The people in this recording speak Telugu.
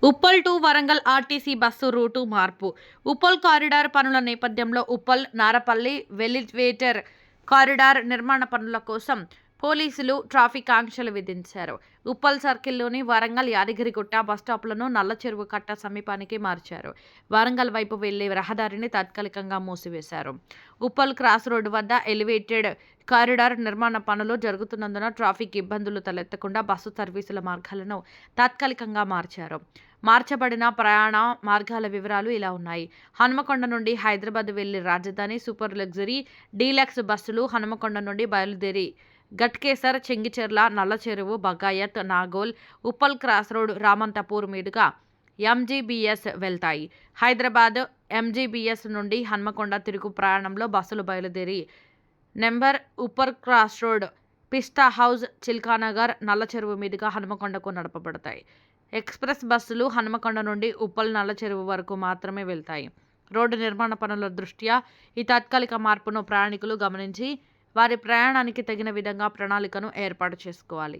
Uppal to Warangal RTC bus route మార్పు. ఉప్పల్ కారిడార్ పనుల నేపథ్యంలో ఉప్పల్ నారపల్లి ఎలివేటెడ్ కారిడార్ నిర్మాణ పనుల కోసం పోలీసులు ట్రాఫిక్ ఆంక్షలు విధించారు. ఉప్పల్ సర్కిల్లోని వరంగల్ యాదగిరిగుట్ట బస్టాప్లను నల్లచెరువు కట్ట సమీపానికి మార్చారు. వరంగల్ వైపు వెళ్లే రహదారిని తాత్కాలికంగా మూసివేశారు. ఉప్పల్ క్రాస్ రోడ్డు వద్ద ఎలివేటెడ్ కారిడార్ నిర్మాణ పనులు జరుగుతున్నందున ట్రాఫిక్ ఇబ్బందులు తలెత్తకుండా బస్సు సర్వీసుల మార్గాలను తాత్కాలికంగా మార్చారు. మార్చబడిన ప్రయాణ మార్గాల వివరాలు ఇలా ఉన్నాయి. హనుమకొండ నుండి హైదరాబాద్ వెళ్లే రాజధాని సూపర్ లగ్జరీ డీలక్స్ బస్సులు హనుమకొండ నుండి బయలుదేరి గట్కేసర్, చెంగిచెర్ల, నల్లచెరువు, బగాయత్, నాగోల్, ఉప్పల్ క్రాస్ రోడ్, రామంతపూర్ మీదుగా ఎంజీబీఎస్ వెళ్తాయి. హైదరాబాద్ ఎంజీబీఎస్ నుండి హన్మకొండ తిరుగు ప్రయాణంలో బస్సులు బయలుదేరి number Uppal cross road, పిస్టా house, Chilkanagar, Nallacheruvu మీదుగా హనుమకొండకు నడపబడతాయి. ఎక్స్ప్రెస్ బస్సులు హనుమకొండ నుండి ఉప్పల్, నల్లచెరువు వరకు మాత్రమే వెళ్తాయి. రోడ్డు నిర్మాణ పనుల దృష్ట్యా ఈ తాత్కాలిక మార్పును ప్రయాణికులు గమనించి వారి ప్రయాణానికి తగిన విధంగా ప్రణాళికను ఏర్పాటు చేసుకోవాలి.